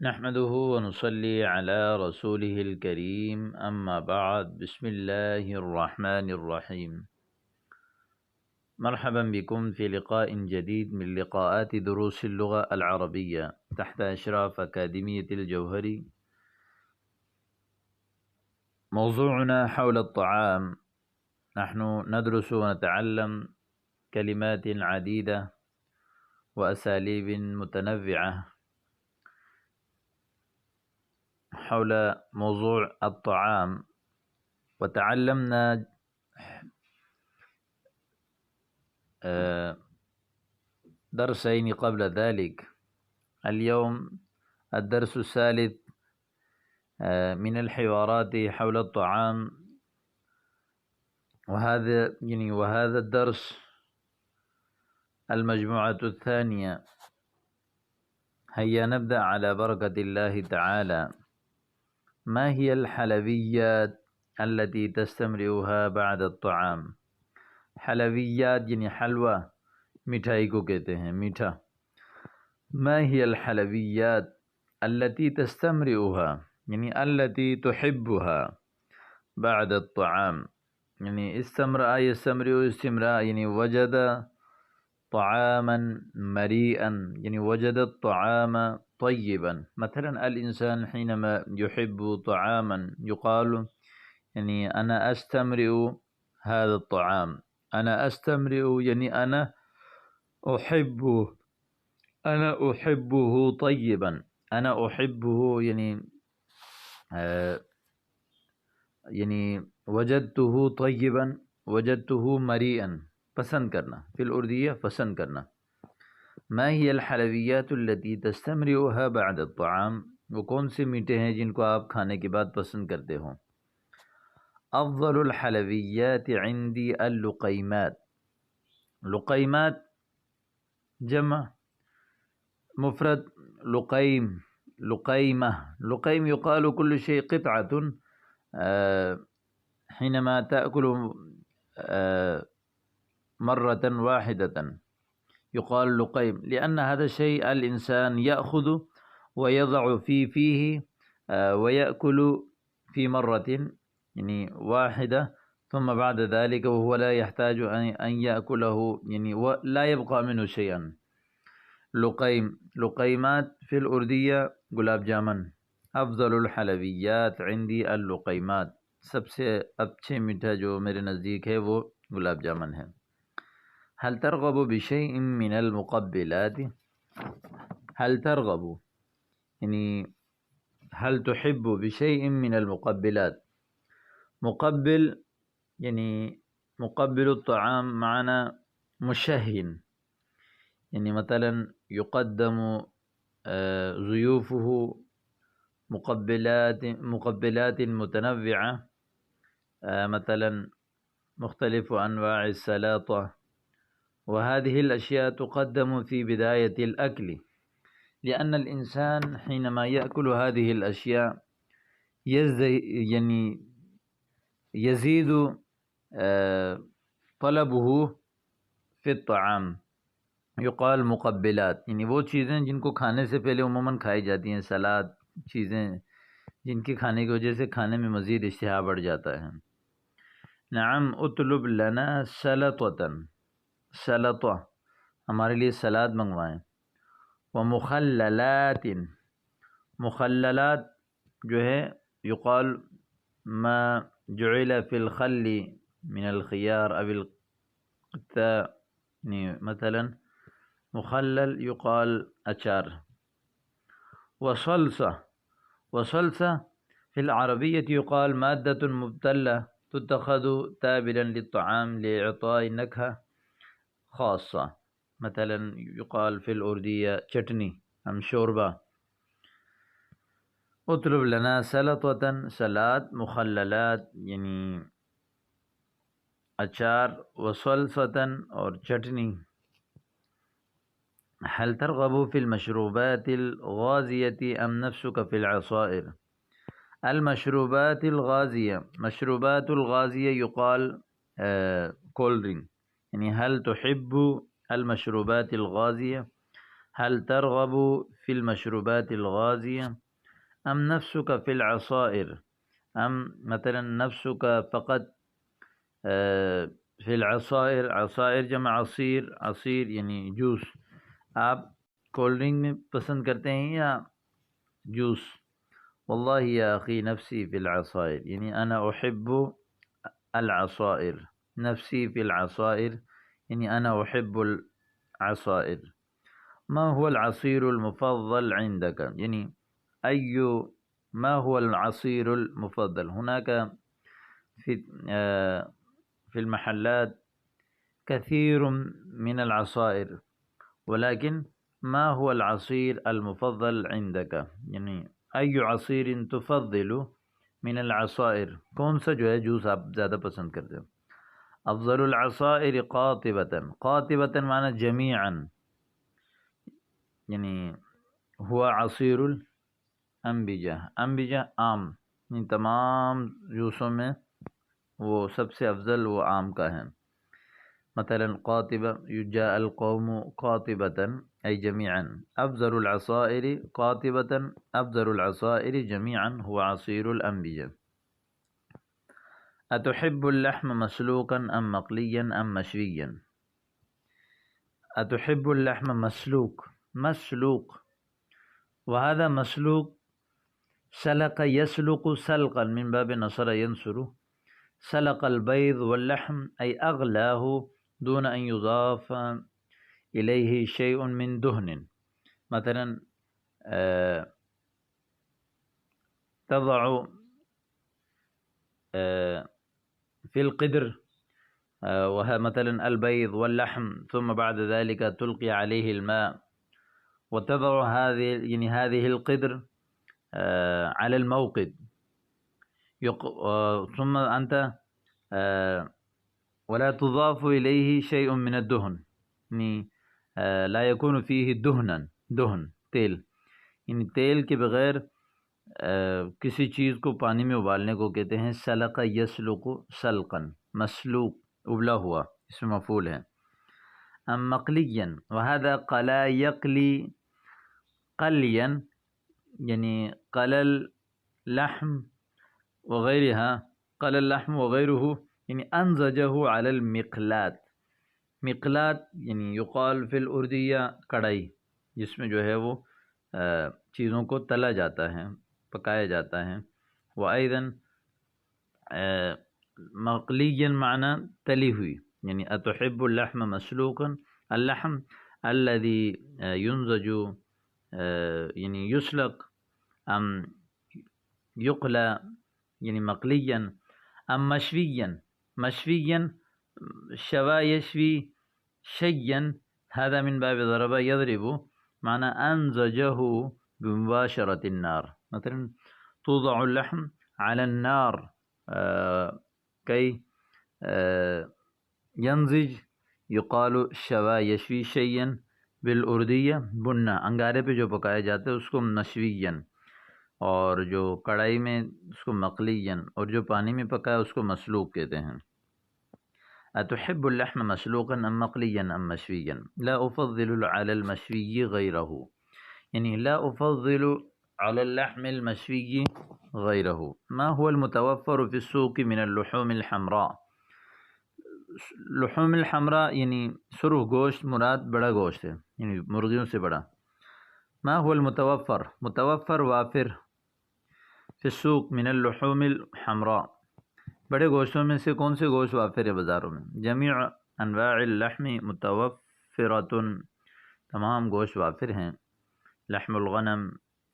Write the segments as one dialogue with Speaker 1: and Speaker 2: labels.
Speaker 1: نحمده ونصلي على رسوله الكريم أما بعد بسم الله الرحمن الرحيم. مرحبا بكم في لقاء جديد من لقاءات دروس اللغة العربية تحت إشراف أكاديمية الجوهري. موضوعنا حول الطعام. نحن ندرس ونتعلم كلمات عديدة وأساليب متنوعة حول موضوع الطعام، وتعلمنا درسين قبل ذلك. اليوم الدرس الثالث من الحوارات حول الطعام، وهذا الدرس المجموعة الثانية. هيا نبدأ على بركة الله تعالى. ما هي الحلويات التي تستمرئها بعد الطعام؟ حلویات یعنی حلوہ، مٹھائی کو کہتے ہیں، میٹھا. ما هي الحلویات التي تستمرئها یعنی التي تحبها بعد الطعام، یعنی استمرأ يستمرئ استمراء یعنی وجد طعاما مريئا یعنی وجد الطعام طيبا. مثلا الإنسان حينما يحب طعاما يقال يعني أنا أستمرئ هذا الطعام. أنا أستمرئ يعني أنا أحبه طيبا. أنا أحبه يعني وجدته طيبا، وجدته مريئا، پسند کرنا، فی الأردية پسند کرنا. ما هي الحلويات التي تستمرئها بعد الطعام؟ وہ کون سے میٹھے ہیں جن کو آپ کھانے کے بعد پسند کرتے ہو؟ افضل الحلويات عندي اللقيمات. لقيمات جمع، مفرد لقيم. لقيم يقال كل شيء قطعة حينما تأكل مرة واحدة يقال لقيم، لأن هذا الشيء الإنسان يأخذ ويضع فيه ويأكل في مرة يعني واحدة، ثم بعد ذلك وهو لا يحتاج أن يأكله، يعني لا يبقى منه شيئا. لقيم. لقيمات في الأردية گلاب جامن. افضل الحلویات عندي اللقيمات. سب سے اچھے میٹھا جو میرے نزدیک ہے وہ گلاب جامن ہے. هل ترغب بشيء من المقبلات؟ هل ترغب يعني هل تحب بشيء من المقبلات. مقبل يعني مقبل الطعام معنا مشهن، يعني مثلا يقدم ضيوفه مقبلات متنوعة، مثلا مختلف أنواع السلطة، وهذه الأشياء تقدم في بداية الأكل، لأن الإنسان حينما يأكل هذه الأشياء يعني يزيد طلبه في الطعام. يقال مقبلات یعنی وہ چیزیں جن کو کھانے سے پہلے عموماً کھائی جاتی ہیں، سلاد، چیزیں جن کے کھانے کی وجہ سے کھانے میں مزید اشتہا بڑھ جاتا ہے. نعم اطلب لنا سلطة. سلطہ ہمارے لیے سلاد منگوائیں. ومخللات. مخللات جو ہے یقال ما جعل في الخل من الخيار أو القثاء، مثلا مخلل يقال أشار. وصلصة. وصلصة في العربية يقال مادة مبتلة تتخذ تابلا للطعام لإعطاء نكهة خاصة، مثلا يقال في الأردية چٹنی أم شوربة. اطلب لنا سلطة سلاد، مخللات يعني اچار، وصلصة اور چٹنی. هل ترغب في المشروبات الغازية أم نفسك في العصائر؟ المشروبات الغازية. مشروبات الغازية يقال كولد درينك، يعني هل تحب المشروبات الغازية؟ هل ترغب في المشروبات الغازية أم نفسك في العصائر أم مثلا نفسك فقط في العصائر. عصائر جمع عصیر، عصیر یعنی جوس. آپ کولڈ ڈرنک میں پسند کرتے ہیں یا جوس؟ واللہ یا اخی نفسی فی العصائر یعنی انا احب العصائر. نفسی فی العصائر یعنی انا احب العصائر. ما هو العصير المفضل عندك يعني ما هو العصير المفضل؟ هناك في المحلات كثير من العصائر، ولكن ما هو العصير المفضل عندك؟ يعني أي عصير تفضل من العصائر؟ کون سا جو ہے جوس آپ زیادہ پسند کرتے ہو؟ افضل العصائر قاطبة. قاطبة معنی جميعا، یعنی ہوا عصیر الانبجہ. انبجہ آم، یعنی تمام جوسوں میں وہ سب سے افضل وہ آم کا ہے. مثلا قاطبہ جاء القوم قاطبة أي جميعا. أفضل العصائر قاطبة، أفضل العصائر جميعا هو عصير الأنبجة. أتحب اللحم مسلوقا أم مقليا أم مشويا؟ أتحب اللحم مسلوق. مسلوق وهذا مسلوق سلق يسلق سلقا من باب نصر ينصر. سلق البيض واللحم أي أغلاه دون أن يضاف إليه شيء من دهن. مثلا تضع في القدر مثلا البيض واللحم ثم بعد ذلك تلقي عليه الماء وتضع هذه القدر على الموقد، ثم أنت ولا تضاف إليه شيء من الدهن، يعني لا يكون فيه دهن تیل، یعنی تیل کے بغیر کسی چیز کو پانی میں ابالنے کو کہتے ہیں سلق یسلق سلقن. مسلوق ابلا ہوا، اس میں مفعول ہے. ام مقلیا وهذا قلا یقلی قلیا یعنی قل اللحم وغیرها، قل اللحم وغیره یعنی انزجه على المقلات. مقلات یعنی یقال فی الاردیہ کڑھائی، جس میں جو ہے وہ چیزوں کو تلا جاتا ہے، پکایا جاتا ہے. وأيضا مقليا معنى تلی ہوئی، یعنی أتحب اللحم مسلوقا، اللحم الذي ينزج یعنی يسلق ام يقلى یعنی مقليا ام مشويا. مشويا شوى يشوي شيئا، هذا من باب ضرب يضرب معنى أنزجه بمباشرة النار. مثلا توضع اللحم على النار كي ينزج، يقال شوى يشوي شيئا بالأردية بننا، انگارے پہ جو پکایا جاتا ہے اس کو مشويا، اور جو کڑھائی میں اس کو مقليا، اور جو پانی میں پکایا اس کو مسلوق کہتے ہیں. أتحب اللحم مسلوقا أم مقليا أم مشويا؟ لا أفضل على المشوي غيره، يعني لا أفضل على اللحم المشوي غيره. ما هو المتوفر في السوق من اللحوم الحمراء؟ لحوم الحمراء یعنی سرخ گوشت، مراد بڑا گوشت ہے، یعنی مرغیوں سے بڑا. ما هو المتوفر؟ متوفر وافر في السوق من اللحوم الحمراء. بڑے گوشتوں میں سے کون سے گوشت وافر ہے بازاروں میں؟ جمیع انواع اللحم متوفرۃ، تمام گوشت وافر ہیں. لحم الغنم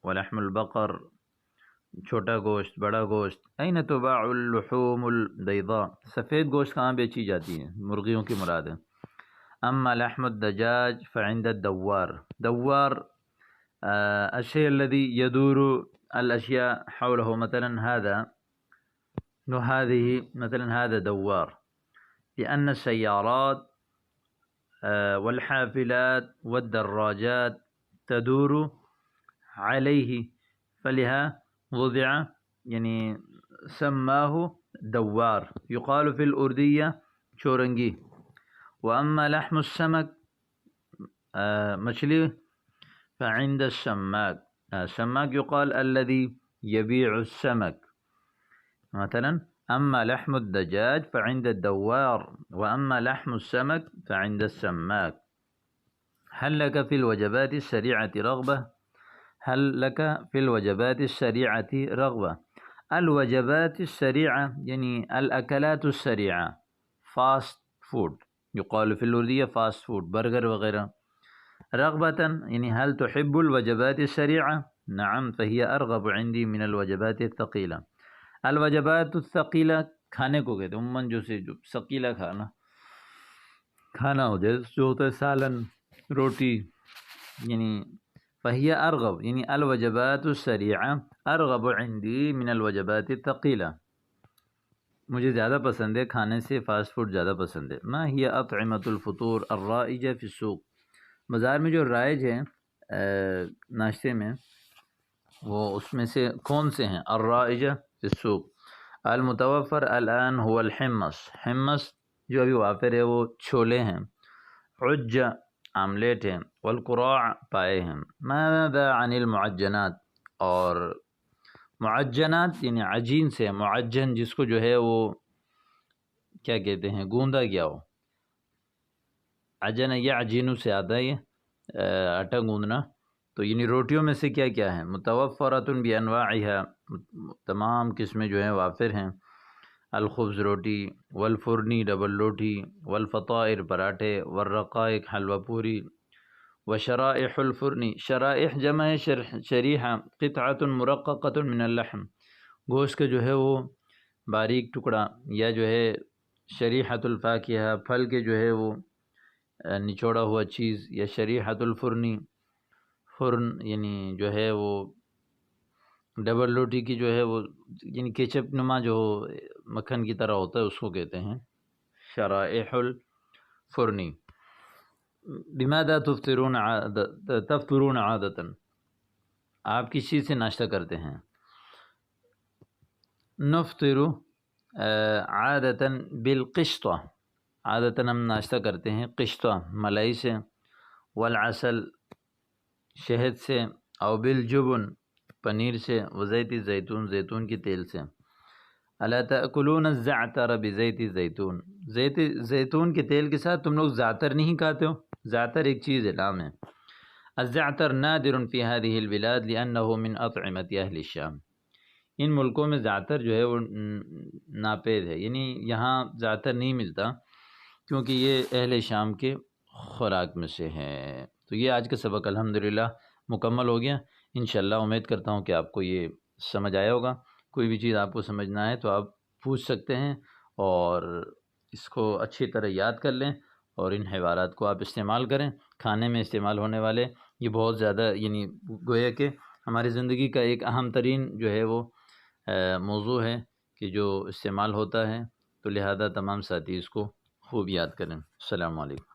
Speaker 1: ولحم البقر، چھوٹا گوشت، بڑا گوشت. این تباع اللحوم البیضاء، سفید گوشت کہاں بیچی جاتی ہے؟ مرغیوں کی مراد ہے. اما لحم الدجاج فعند الدوار. دوار الشيء الذي يدور الأشياء حوله، مثلا هذه مثلا هذا دوار، لأن السيارات والحافلات والدراجات تدور عليه فلها وضع يعني سماه دوار، يقال في الأردية چورنگی. وأما لحم السمك، مچھلی فعند الشماك. الشماك يقال الذي يبيع السمك. مثلا أما لحم الدجاج فعند الدوار، وأما لحم السمك فعند السماك. هل لك في الوجبات السريعة رغبة؟ هل لك في الوجبات السريعة رغبة؟ الوجبات السريعة يعني الأكلات السريعة، فاست فود، يقال في الأردية فاست فود، برگر وغيرها. رغبة يعني هل تحب الوجبات السريعة؟ نعم، فهي أرغب عندي من الوجبات الثقيلة. الوجبات الثقیلہ کھانے کو کہتے ہیں عموماً جو ثقیلہ کھانا ہو جائے، جو ہوتا ہے سالن، روٹی، یعنی فہی ارغب یعنی الوجبات السریعہ ارغب عندی من الوجبات الثقیلہ، مجھے زیادہ پسند ہے کھانے سے فاسٹ فوڈ زیادہ پسند ہے۔ ما ہی اطعمۃ الفطور الرائجہ فی السوق، بازار میں جو رائج ہیں ناشتے میں، وہ اس میں سے کون سے ہیں؟ الرائجہ فی السوق، المتوفر الان هو الحمص، حمص جو ابھی وافر ہے وہ چھولے ہیں، عج آملیٹ ہیں، والقراع پائے ہیں۔ ماذا عن المعجنات، اور معجنات یعنی عجین سے، معجن جس کو جو ہے وہ کیا کہتے ہیں، گوندا گیا ہو، عجن یہ عجینوں سے آتا ہے، یہ آٹا گوندنا، تو یعنی روٹیوں میں سے کیا کیا ہے؟ متوفرۃ بانواعها، تمام قسمیں جو ہیں وافر ہیں، الخبز روٹی، والفرنی ڈبل روٹی، والفطائر پراٹھے، والرقائق حلوہ پوری، وشرائح الفرنی، شرائح جمع شریحہ، قطعۃ مرققۃ من اللحم، گوشت کا جو ہے وہ باریک ٹکڑا، یا جو ہے شریحۃ الفاکہہ، پھل کے جو ہے وہ نچوڑا ہوا چیز، یا شریحۃ الفرنی، فرن یعنی جو ہے وہ ڈبل روٹی کی جو ہے وہ یعنی کیچپ نما جو مکھن کی طرح ہوتا ہے اس کو کہتے ہیں شرائح الفرنی۔ بماذا تفطرون عادتاً، آپ کس چیز سے ناشتہ کرتے ہیں؟ نفطر عادتاً بالقشطہ، عادتاً ہم ناشتہ کرتے ہیں قشطہ ملائی سے، والعسل شہد سے، او بالجبن پنیر سے، وزیت زیتون زیتون کی تیل سے۔ الا تأکلون الزعتر بزیت الزیتون، زیتون کے تیل کے ساتھ تم لوگ زعتر نہیں کھاتے ہو؟ زعتر ایک چیز ہے، نام ہے۔ الزعتر نادر فی هذه البلاد لأنه من اطعمة اہل الشام، ان ملکوں میں زعتر جو ہے وہ ناپید ہے، یعنی یہاں زعتر نہیں ملتا کیونکہ یہ اہل شام کے خوراک میں سے ہے۔ تو یہ آج کا سبق الحمدللہ مکمل ہو گیا۔ انشاءاللہ امید کرتا ہوں کہ آپ کو یہ سمجھ آیا ہوگا۔ کوئی بھی چیز آپ کو سمجھنا ہے تو آپ پوچھ سکتے ہیں، اور اس کو اچھی طرح یاد کر لیں، اور ان حوارات کو آپ استعمال کریں۔ کھانے میں استعمال ہونے والے یہ بہت زیادہ یعنی گویا کہ ہماری زندگی کا ایک اہم ترین جو ہے وہ موضوع ہے کہ جو استعمال ہوتا ہے، تو لہذا تمام ساتھی اس کو خوب یاد کریں۔ السلام علیکم۔